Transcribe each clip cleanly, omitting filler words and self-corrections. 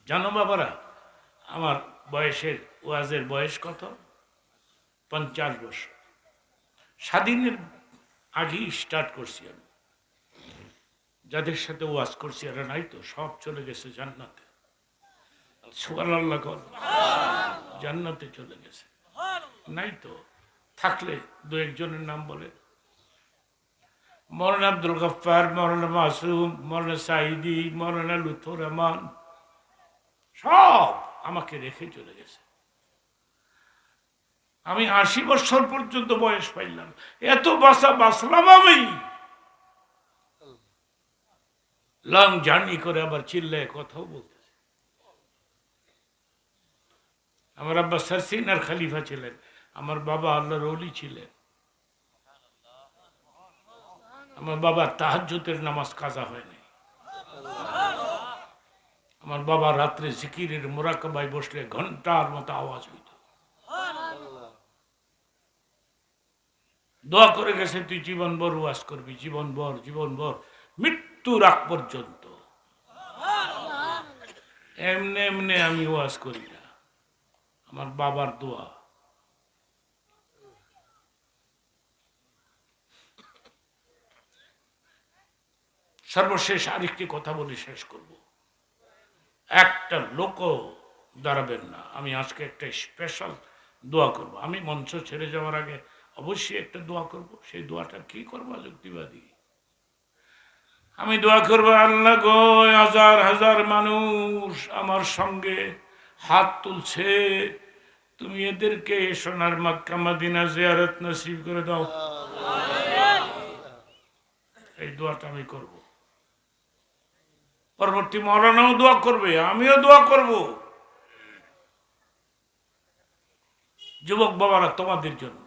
জানো বাবারা, আমার বয়সের ওয়াজের বয়স কত? 50 বছর। স্বাধীনের আগেই স্টার্ট করছি আমি। যাদের সাথে ওয়াজ করছি এরা নাই তো, সব চলে গেছে জান্নাতে। সুবহানাল্লাহ কর, জান্নাতে চলে গেছে। নাই তো, থাকলে দু একজনের নাম বলে। মৌলানা আব্দুল গফফার, মৌলানা মাসুম, মৌলানা সাইদি, মৌলানা লুৎফুর রহমান, সব আমাকে রেখে চলে গেছে। আমি 80 বছর পর্যন্ত বয়স পাইলাম, এত বাঁচলাম আমি। লং জার্নি করে আবার চিল্লায় কথাও বলতেছে। আমার আব্বা সারসিনার খলিফা ছিলেন, আমার বাবা আল্লাহর ওলি ছিলেন। আমার বাবা তাহাজ্জুদের নামাজ কাজা হয়নি। আমার বাবা রাত্রে জিকিরের মুরাকাবায় বসলে ঘন্টার মতো আওয়াজ হইত। দোয়া করে গেছে, তুই জীবন ভর ওয়াজ করবি, জীবন ভর মৃত্যুর আগ পর্যন্ত। এমনি এমনি আমি ওয়াজ করি না, আমার বাবার দোয়া। সর্বশেষ আরেকটি কথা বলে শেষ করব। একটা লোকও দাঁড়াবেন না, আমি আজকে একটা স্পেশাল দোয়া করব। আমি মঞ্চ ছেড়ে যাওয়ার আগে অবশ্যই একটা দোয়া করব। সেই দোয়াটা কি করবো? যুক্তিবাদী আমি দোয়া করবো, আল্লাহ গো, হাজার হাজার মানুষ আমার সঙ্গে হাত তুলছে, তুমি এদেরকে সোনার মক্কা মদিনা জিয়ারত নসিব করে দাও। এই দোয়াটা আমি করব। পরবর্তী মৌলানাও দোয়া করবে, আমিও দোয়া করব। যুবক বাবারা, তোমাদের জন্য।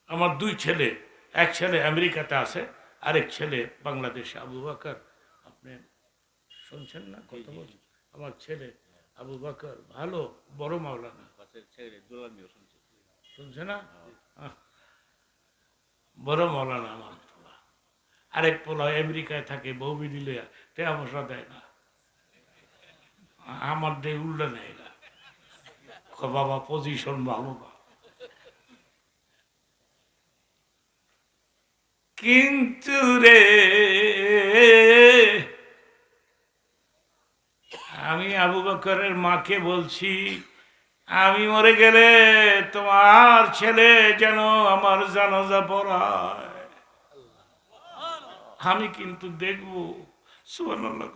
আমার দুই ছেলে, এক ছেলে আমেরিকাতে আছে, আরেক ছেলে বাংলাদেশে। আবু বকর, আপনি শুনছেন না কথা বলছেন? আমার ছেলে আবু বকর ভালো বড় মাওলানা, শুনছে না? বড় মাওলানা আমার পোলা। আরেক পোলা আমেরিকায় থাকে, বউ দিলে টাকা পয়সা দেয় না, আমার দিয়ে উল্টা নেয় না। বাবা পজিশন ভালো না, কিন্তু রে আমি আবু বকরের মাকে বলছি, আমি মরে গেলে তোমার ছেলে যেন আমার জানাজা পড়ায়, আমি কিন্তু দেখবো। সুবহানাল্লাহ।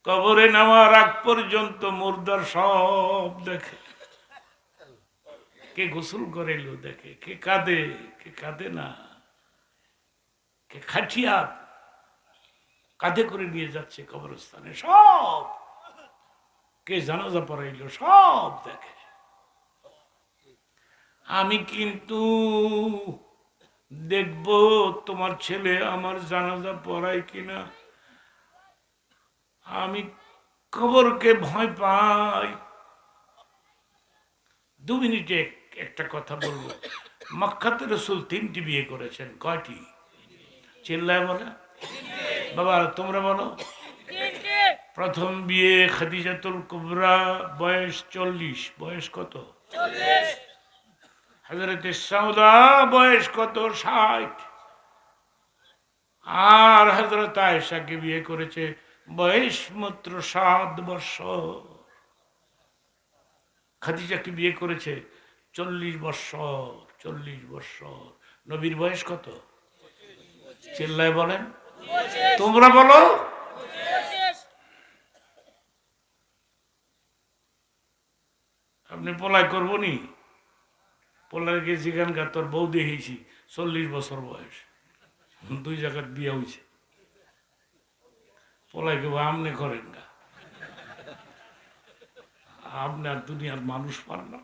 কবরে নামার আগ পর্যন্ত মুর্দার সব দেখে, কে গোসল করে দেখে, কে কাঁদে, কে কাঁদে না, কে খাটিয়া কাঁধে করে নিয়ে যাচ্ছে কবরস্থানে, সব, কে জানাজা পড়াইল, সব দেখে। আমি কিন্তু দেখব তোমার ছেলে আমার জানাজা পড়ায় কিনা। আমি কবরকে ভয় পাই। 2 মিনিটে একটা কথা বলবো। মক্কাতে রাসূল 3টি বিয়ে করেছেন। কয়টি? চিল্লায় বলে বাবা, তোমরা বলো। প্রথম বিয়ে খাদিজাতুল কুবরা, বয়স 40। বয়স কত? হযরতে সাউদা বয়স কত? 60। আর হযরত আয়েশাকে বিয়ে করেছে, বয়স মাত্র 7 বছর। খাদিজাকে বিয়ে করেছে 40 বছর। 40 বছর। নবীর বয়স কত? চিল্লায় বলেন, তোমরা বলো। আপনি পলাই করবো নি? পলাই গেছি গানগা, তোর বউ দেখেছি 40 বছর বয়স, 2 জায়গার বিয়ে হয়েছে। পলাই কেবো আমনে করেন না, আপনার দুনিয়ার মানুষ পান না।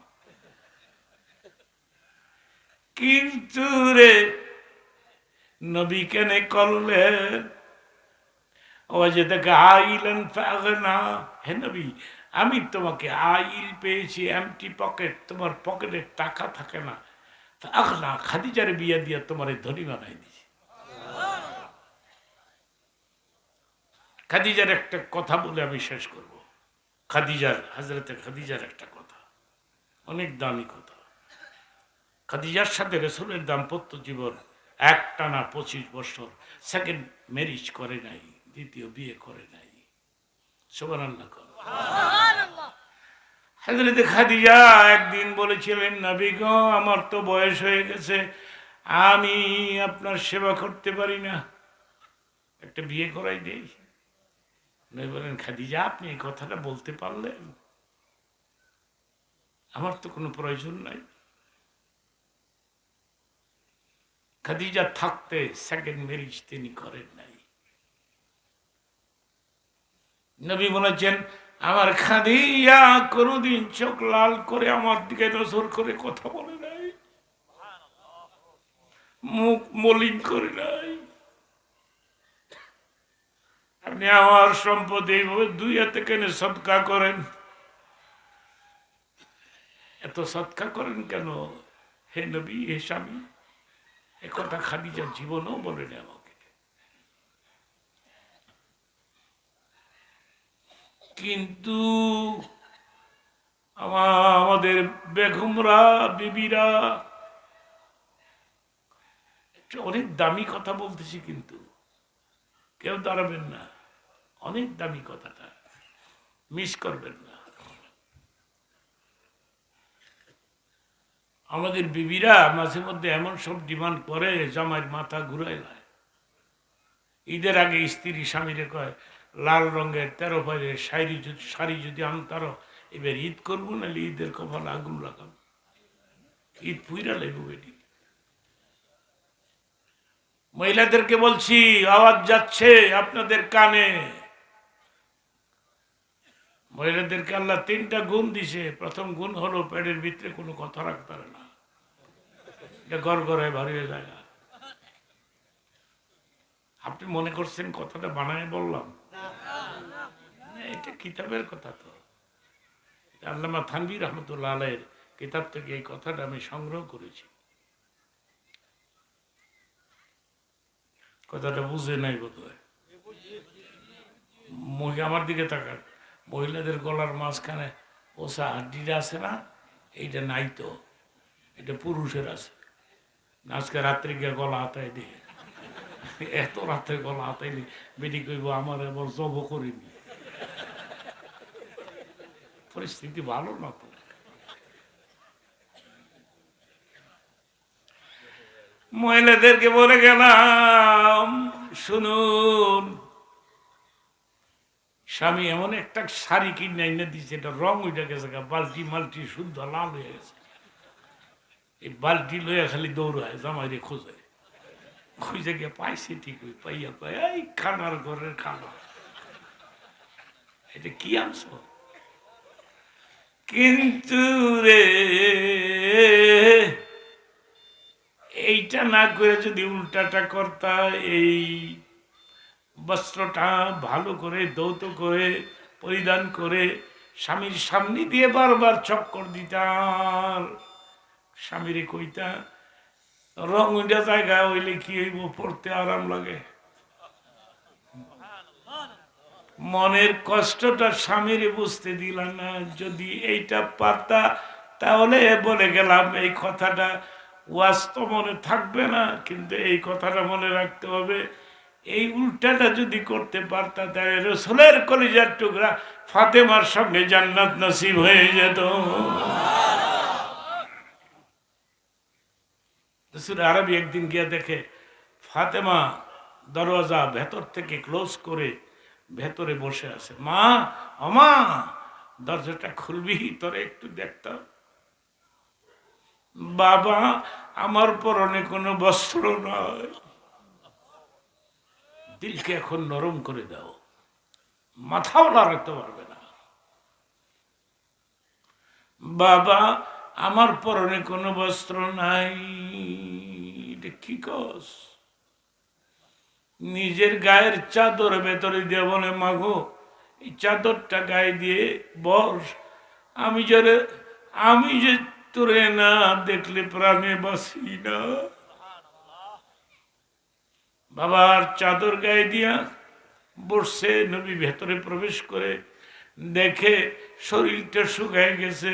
কিন্তু রে নবী কেন করলেন? হে নবী, আমি তোমাকে আইল পেয়েছি, এমটি পকেট, তোমার পকেটে টাকা থাকে না, আখনা খাদিজার বিয়া দিয়া তোমার ধনী বানাই দিছি। খাদিজার একটা কথা বলে আমি শেষ করব। খাদিজার, হযরতে খাদিজার একটা কথা, অনেক দামি কথা। খাদিজার সাথে রাসূলের দাম্পত্য জীবন একটানা 25 বছর। সেকেন্ড ম্যারেজ করে নাই, দ্বিতীয় বিয়ে করে নাই। সুবহানাল্লাহ। হযরতে খাদিজা একদিন বলেছিলেন, নবী গো, আমার তো বয়স হয়ে গেছে, আমি আপনার সেবা করতে পারি না, একটা বিয়ে করাই দিই। নবী বলেন, খাদিজা আপনি এই কথাটা বলতে পারলেন? আমার তো কোনো প্রয়োজন নাই। খাদিজা থাকতে সেকেন্ড ম্যারেজ তিনি করেন নাই। নবী বলেছেন, আমার খাদিজা কোনোদিন চোখ লাল করে আমার দিকে নজর করে কথা বলে নাই, মুখ মলিন করে নাই। আপনি আমার সম্পদ এইভাবে দুই হাতে কেন সদকা করেন? এত সদকা করেন কেন হে নবী, হে স্বামী? একথা খাদিজা জীবনেও বলেন আমাকে। কিন্তু আমাদের বেগমরা, বিবিরা অনেক দামি কথা বলতেছি, কিন্তু কেউ দাঁড়াবেন না। অনেক দামি কথাটা মিস করবেন না। আমাদের বিবিরা মাঝে মধ্যে এমন সব ডিমান্ড করে, জামাইয়ের মাথা ঘুরাই দেয়। ঈদের আগে স্ত্রী স্বামীরে কয়, লাল রঙের 13 পায়ের শাড়ি যদি আনতারো, এবার ঈদ করবো, নাহলে ঈদের কপাল আগুন লাগাবো, ঈদ পুইরা লেবু বেটি। মহিলাদেরকে বলছি, আওয়াজ যাচ্ছে আপনাদের কানে। মহিলাদেরকে আল্লাহ 3টা গুণ দিছে। প্রথম গুণ হলো পেটের ভিতরে কোনো কথা রাখতে পারে না, এটা গড়গড়ায় ভারী হয়ে যায়। আপনি মনে করছেন কথাটা বানায় বললাম? এটা কিতাবের কথা। তো আল্লামা থানভী রহমতুল্লাহ আলাইহির কিতাব থেকে এই কথাটা আমি সংগ্রহ করেছি। কথাটা বুঝে নাই বোধহয়। আমার দিকে তাকান, মহিলাদের গলার মাঝখানে পোষা হাড্ডিটা আছে না, এইটা নাই তো, এটা পুরুষের আছে। আজকে রাত্রে গিয়ে গলা হাতায় দিয়ে, এত রাত্রে গলা হাতাইনি, বেটি কইব আমার এবার জব করিনি। পরিস্থিতি ভালো না তো। মহিলাদেরকে বলে গেলাম, শুনুন, স্বামী এমন একটা শাড়ি কিনে এনে দিচ্ছে, এটা রং উঠে গেছে, বালতি মালটি শুদ্ধ লাল হয়ে গেছে। এই বালতি লইয়া খালি দৌড়ায়, জামাইরে খোঁজে, খুঁজে গিয়ে পাইছে ঠিকই, পাইয়া পাই এই খানার ঘরের খানা, এটা কি আনছো? কিন্তু রে, এইটা না করে যদি উল্টাটা করতা, এই বস্ত্রটা ভালো করে দৌত করে পরিধান করে স্বামীর সামনে দিয়ে বারবার চক্কর দিতাম, স্বামীরে কইতা রং উঠা জায়গা হইলে কি হইব, পড়তে আরাম লাগে। মনের কষ্টটা স্বামীরে বুঝতে দিলাম না। যদি এইটা পারতা তাহলে বলে গেলাম, এই কথাটা ওয়াজ তো মনে থাকবে না, কিন্তু এই কথাটা মনে রাখতে হবে। এই উল্টাটা যদি করতে পারতা, তাহলে রাসূলের কলিজার টুকরা ফাতেমার সঙ্গে জান্নাত নসিব হয়ে যেত। রাসূল আরবি একদিন গিয়ে দেখে ফাতেমা দরওয়াজা ভেতর থেকে ক্লোজ করে ভেতরে বসে আছে। মা, আমা, দরজাটা খুলবি, তোরে একটু দেখতাম। বাবা, আমার পরনে কোনো বস্ত্র নয়, দিলকে এখন নরম করে দাও, মাথাও লড়াতে পারবে না। বাবা, আমার পরনে কোনো বস্ত্র নাই। এটা কি কস? নিজের গায়ের চাদর ভেতরে দিয়ে বলে, মাগো এই চাদরটা গায়ে দিয়ে বস, আমি যে তোরে না দেখলে প্রাণে বাসি না। বাবার চাদর গায়ে দিয়া বসছে, নবী ভেতরে প্রবেশ করে দেখে শরীরটা শুকায় গেছে।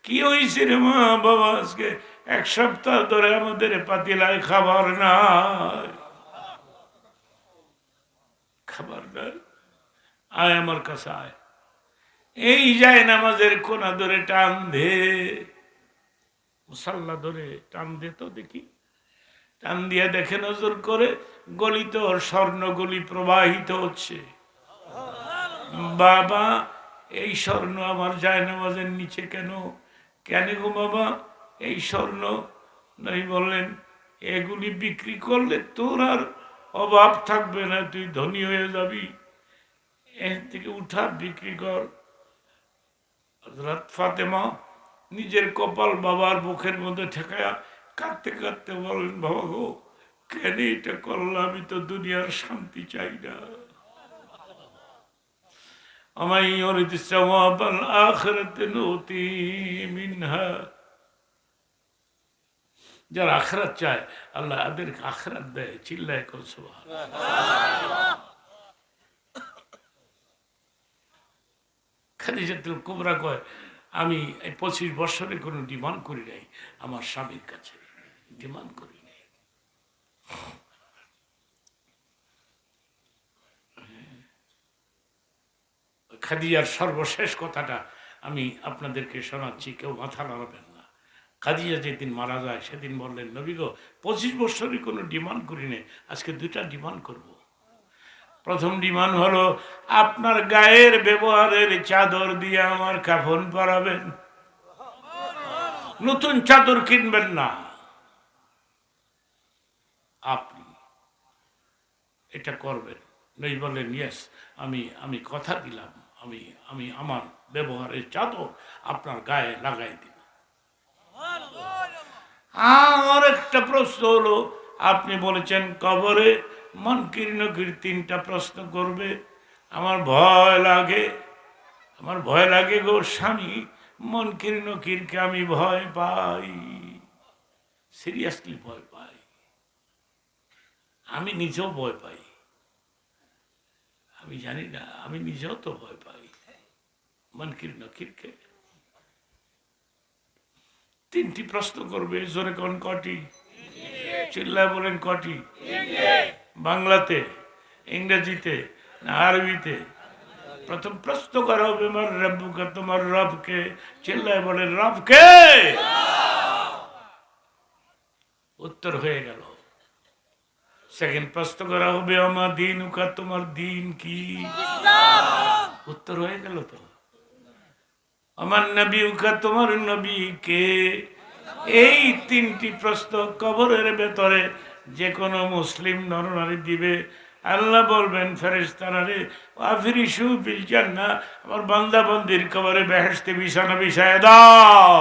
কি হয়েছে রে মা? বাবা আজকে 1 সপ্তাহ ধরে আমাদের পাতিলায় খাবার নাই, খাবার নাই, আয় আমার কাছে আয়। এই যায় নামাজের কোনা ধরে টান দে, মুসাল্লা ধরে টান দে তো দেখি। টান দিয়ে দেখে নজর করে গলিত স্বর্ণ গলি প্রবাহিত হচ্ছে। বাবা এই স্বর্ণ আমার যায় নামাজের নিচে কেন? কেন গো বাবা এই স্বর্ণ? নাই বললেন এগুলি বিক্রি করলে তোর আর অভাব থাকবে না, তুই ধনী হয়ে যাবি, এর থেকে উঠা বিক্রি কর। হযরত ফাতেমা নিজের কপাল বাবার মুখের মধ্যে ঠেকায়া কাঁদতে কাঁদতে বলেন, বাবা গো কেন এটা করলাম? আমি তো দুনিয়ার শান্তি চাই না। আমায় ইউরিদু সাওয়াবাল আখিরাতি নুতি মিনহা। যারা আখিরাত চায় আল্লাহ তাদেরকে আখিরাত দেয়। চিল্লায় কর সুবহানাল্লাহ। খাদিজাতুল কুবরা কয়, আমি এই 25 বছরে কোনো ডিমান্ড করি নাই আমার স্বামীর কাছে, ডিমান্ড করি নাই। খাদিজার সর্বশেষ কথাটা আমি আপনাদেরকে শোনাচ্ছি, কেউ মাথা নাড়াবেন না। খাদিজা যেদিন মারা যায় সেদিন বললেন, নবী গো 25 বছরই কোনো ডিমান্ড করি নাই, আজকে 2টা ডিমান্ড করব। প্রথম ডিমান্ড হলো আপনার গায়ের ব্যবহারের চাদর দিয়ে আমার কাফন পরাবেন, নতুন চাদর কিনবেন না আপনি, এটা করবেন। নবী বললেন ইয়েস, আমি কথা দিলাম, আমি আমার ব্যবহারের চাদর আপনার গায়ে লাগাই দিব। আর একটা প্রশ্ন হলো, আপনি বলেছেন কবরে মুনকির নকির 3টা প্রশ্ন করবে, আমার ভয় লাগে, আমার ভয় লাগে গো স্বামী, মুনকির নকিরকে আমি ভয় পাই, সিরিয়াসলি ভয় পাই, আমি নিজেও ভয় পাই, আমি জানি না, আমি নিজেও তো ভয় পাই মুনকির নকিরকে। 3টি প্রশ্ন করবে, জোরে কোন কটি? চিল্লায় বলেন কটি? বাংলাতে, ইংরেজিতে না আরবিতে? প্রথম প্রশ্ন করা হবে আমার রব্বুকা, তোমার রবকে। চিল্লায় বলেন রবকে। উত্তর হয়ে গেল। সেকেন্ড প্রশ্ন করা হবে আমার দিনুকা, তোমার দিন কি? উত্তর হয়ে গেল তো। আমার নবীকা, তোমার নবী কে? এই 3টি প্রশ্ন কবরের ভেতরে যে কোনো মুসলিম নরনারী দিবে। আল্লাহ বলবেন ফেরেশতারা রে আফরিশু বিল জান্নাহ, আমার বান্দা বান্দির কবরে বেহেশতে বিছানা বিছায় দাও।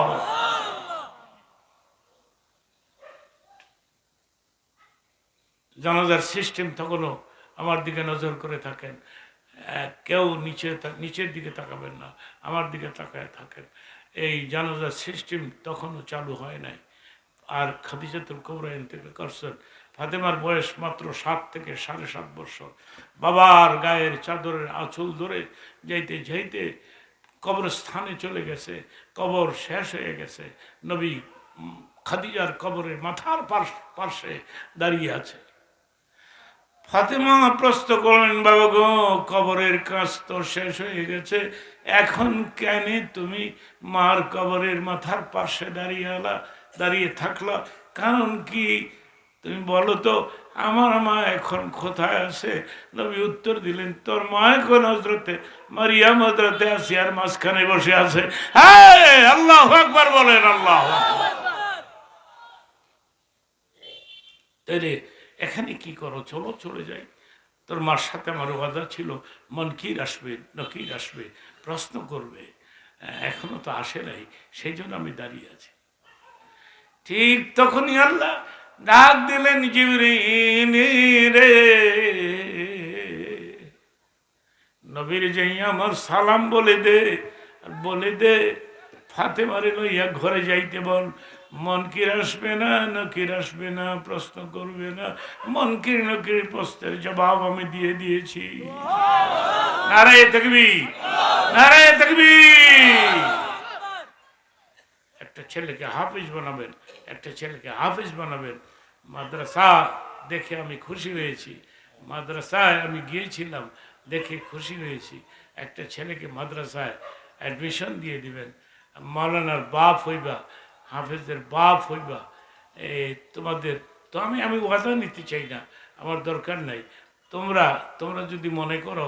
জানাজার সিস্টেম তখনও আমার দিকে নজর করে থাকেন, কেউ নিচের দিকে তাকাবেন না, আমার দিকে তাকায় থাকেন। এই জানাজার সিস্টেম তখনও চালু হয় নাই। আর খাদিজাতুল কুবরা ইন্তেকাল করছেন, ফাতেমার বয়স মাত্র 7 থেকে 7.5 বছর। বাবার গায়ের চাদরের আঁচল ধরে যাইতে যাইতে কবরস্থানে চলে গেছে, কবর শেষ হয়ে গেছে, নবী খাদিজার কবরের মাথার পার্শ্বে দাঁড়িয়ে আছে। ফাতেমা প্রশ্ন করলেন, বাবা গো কবরের কাজ তো শেষ হয়ে গেছে, এখন কেন তুমি মার কবরের মাথার পাশে দাঁড়িয়ে থাকলা, কারণ কি তুমি বলো তো, আমার মা এখন কোথায় আছে? নবী উত্তর দিলেন, তোর মা এখন হযরতে মারিয়াম হযরতে আসিয়ার মাঝখানে বসে আছে। হ্যাঁ, আল্লাহু আকবার বলেন, আল্লাহু আকবার। তাইলে এখানে কি করো? চলো চলে যাই। তোর মার সাথে আমার ওয়াদা ছিল, মুনকির আসবে নকির আসবে, প্রশ্ন করবে, এখনো তো আসে নাই, সেই জন্য আমি দাঁড়িয়ে আছি। ঠিক তখনই আল্লাহ ডাক দিলেন, জিবরিল রে, নবীর যাই আমার সালাম বলে দে, আর বলে দে ফাতেমারে লইয়া ঘরে যাইতে বল, মনকির আসবে না, নকির আসবে না, প্রশ্ন করবে না। মনকির নকির প্রশ্নের জবাব আমি দিয়ে দিয়েছি। নারায়ে তাকবীর, নারায়ে তাকবীর। একটা ছেলেকে হাফিজ বানাবেন, একটা ছেলেকে হাফিজ বানাবেন। মাদ্রাসা দেখে আমি খুশি হয়েছি, মাদ্রাসায় আমি গিয়েছিলাম, দেখে খুশি হয়েছি। একটা ছেলেকে মাদ্রাসায় অ্যাডমিশন দিয়ে দিবেন, মাওলানার বাপ হইবা, হাফেজের বাপ হইবা। তোমাদের তো আমি ওয়াদা নিতে চাই না, আমার দরকার নাই। তোমরা যদি মনে করো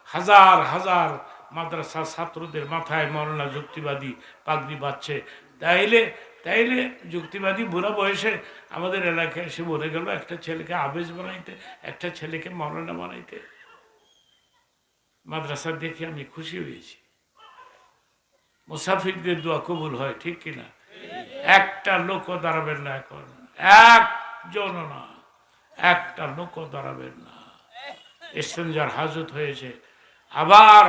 হাজার হাজার মাদ্রাসা ছাত্রদের মাথায় মাওলানা যুক্তিবাদী পাগড়ি বাঁধছে, তাইলে যুক্তিবাদী বুড়া বয়সে আমাদের এলাকায় এসে বলে গেল একটা ছেলেকে আবেজ বানাইতে, একটা ছেলেকে মাওলানা বানাইতে। মাদ্রাসা দেখে আমি খুশি হয়েছি। মুসাফিরদের দোয়া কবুল হয়, ঠিক কিনা? একটা লোকও দাঁড়াবেন না এখন, একজন না, একটা লোকও দাঁড়াবেন না। ইস্তেঞ্জার হাজত হয়েছে, আবার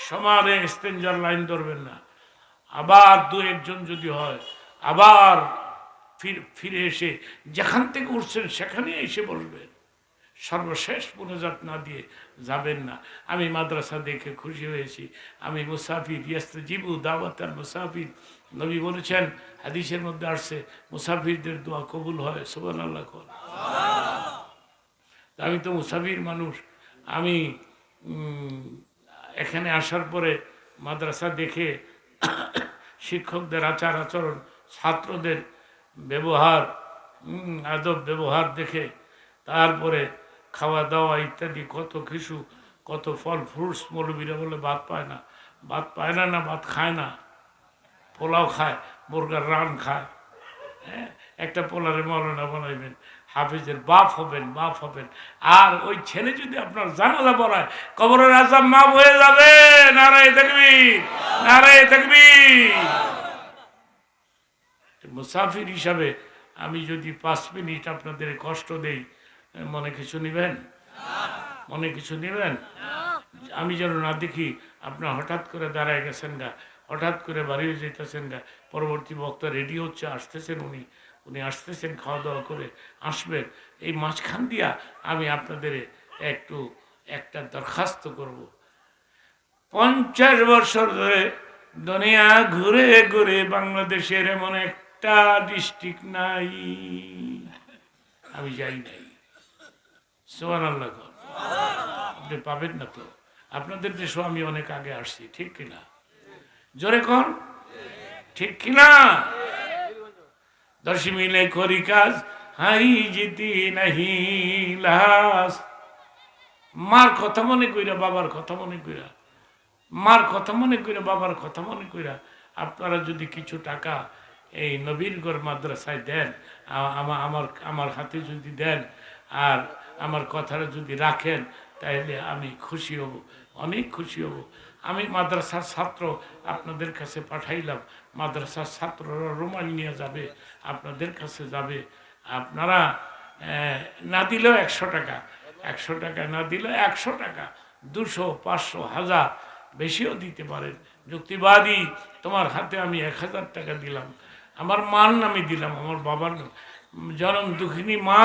সমানে ইস্তেঞ্জার লাইন ধরবেন না। আবার দু একজন যদি হয়, আবার ফিরে এসে যেখান থেকে উঠছেন সেখানে এসে বসবেন। সর্বশেষ মুনাজাত না দিয়ে যাবেন না। আমি মাদ্রাসা দেখে খুশি হয়েছি। আমি মুসাফির, ইয়াস্তাজিবু দাওয়াতাল মুসাফির, নবী বলেছেন, হাদিসের মধ্যে আসছে মুসাফিরদের দোয়া কবুল হয়। সুবহানাল্লাহ। আমি তো মুসাফির মানুষ। আমি এখানে আসার পরে মাদ্রাসা দেখে শিক্ষকদের আচার আচরণ, ছাত্রদের ব্যবহার, আদব ব্যবহার দেখে, তারপরে খাওয়া দাওয়া ইত্যাদি কত কিছু, কত ফল ফ্রুটস। মৌলবীরা বলে ভাত পায় না, ভাত পায় না, না ভাত খায় না, পোলাও খায়, মুরগার রান খায়। হ্যাঁ, একটা পোলারে মাওলানা বানাইবেন, হাফিজের বাপ হবেন, বাপ হবেন। আর ওই ছেলে যদি আপনার জানাজা পড়ায়, কবরের আযাব মাফ হয়ে যাবে। নারায়ে তাকবীর, নারায়ে তাকবীর। মুসাফির হিসাবে আমি যদি 5 মিনিট আপনাদের কষ্ট দেই, মনে কিছু নেবেন? মনে কিছু নেবেন? আমি যেন না দেখি আপনার হঠাৎ করে দাঁড়ায় গেছেন গা, হঠাৎ করে বাড়িয়ে যেতেছেন গা, পরবর্তী বক্তা রেডি হচ্ছে, আসতেছেন, উনি আসতেছেন, খাওয়া দাওয়া করে আসবেন। এই মাঝখান দিয়া আমি আপনাদের একটা দরখাস্ত করব। 50 বছর ধরে দুনিয়া ঘুরে ঘুরে বাংলাদেশের এমন একটা ডিস্ট্রিক্ট নাই আমি যাই নাই। সুবহানাল্লাহ। আপনি পাবেন না তো। আপনাদের দেশও আমি অনেক আগে আসছি, ঠিক কিনা? জোরে কোন ঠিক কিনা? 10 মিলে করি কাজ, হাই জিতি নাহি লাস। মার কথা মনে কইরা, বাবার কথা মনে কইরা, মার কথা মনে কইরা, বাবার কথা মনে কইরা আপনারা যদি কিছু টাকা এই নবীনগর মাদ্রাসায় দেন, আমার হাতে যদি দেন, আর আমার কথাটা যদি রাখেন, তাহলে আমি খুশি হব, অনেক খুশি হব। আমি মাদ্রাসার ছাত্র আপনাদের কাছে পাঠাইলাম, মাদ্রাসার ছাত্ররা রুমাল নিয়ে যাবে, আপনাদের কাছে যাবে। আপনারা না দিলেও 100 টাকা, 100 টাকা না দিলেও 100 টাকা, 200, 500, 1000 বেশিও দিতে পারেন। যুক্তিবাদী, তোমার হাতে আমি 1000 টাকা দিলাম, আমার মার নামে দিলাম, আমার বাবার নাম। জনম দুঃখিনী মা,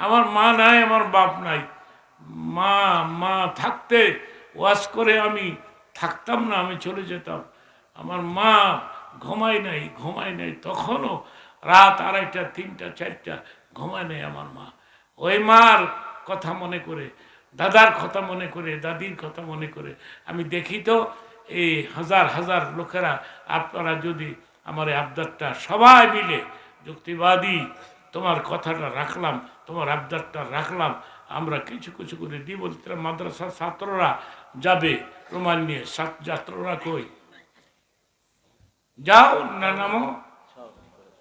আমার মা নাই, আমার বাপ নাই। মা থাকতে ওয়াজ করে আমি থাকতাম না, আমি চলে যেতাম। আমার মা ঘুমায় নাই, তখনও রাত 2:30, 3টা, 4টা ঘুমায় নাই আমার মা। ওই মার কথা মনে করে, দাদার কথা মনে করে, দাদির কথা মনে করে আমি দেখি তো এই হাজার হাজার লোকেরা, আপনারা যদি আমার এই আবদারটা সবাই মিলে, যুক্তিবাদী তোমার কথাটা রাখলাম, তোমার আবদারটা রাখলাম, আমরা কিছু কিছু করে দিব। মাদ্রাসার ছাত্ররা যাবে রুমাল নিয়ে, ছাত্ররা কই যাও না, নামো,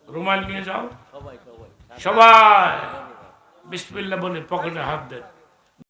রুমাল নিয়ে যাও সবাই। বিসমিল্লাহ বলে পকেটে হাত দেন।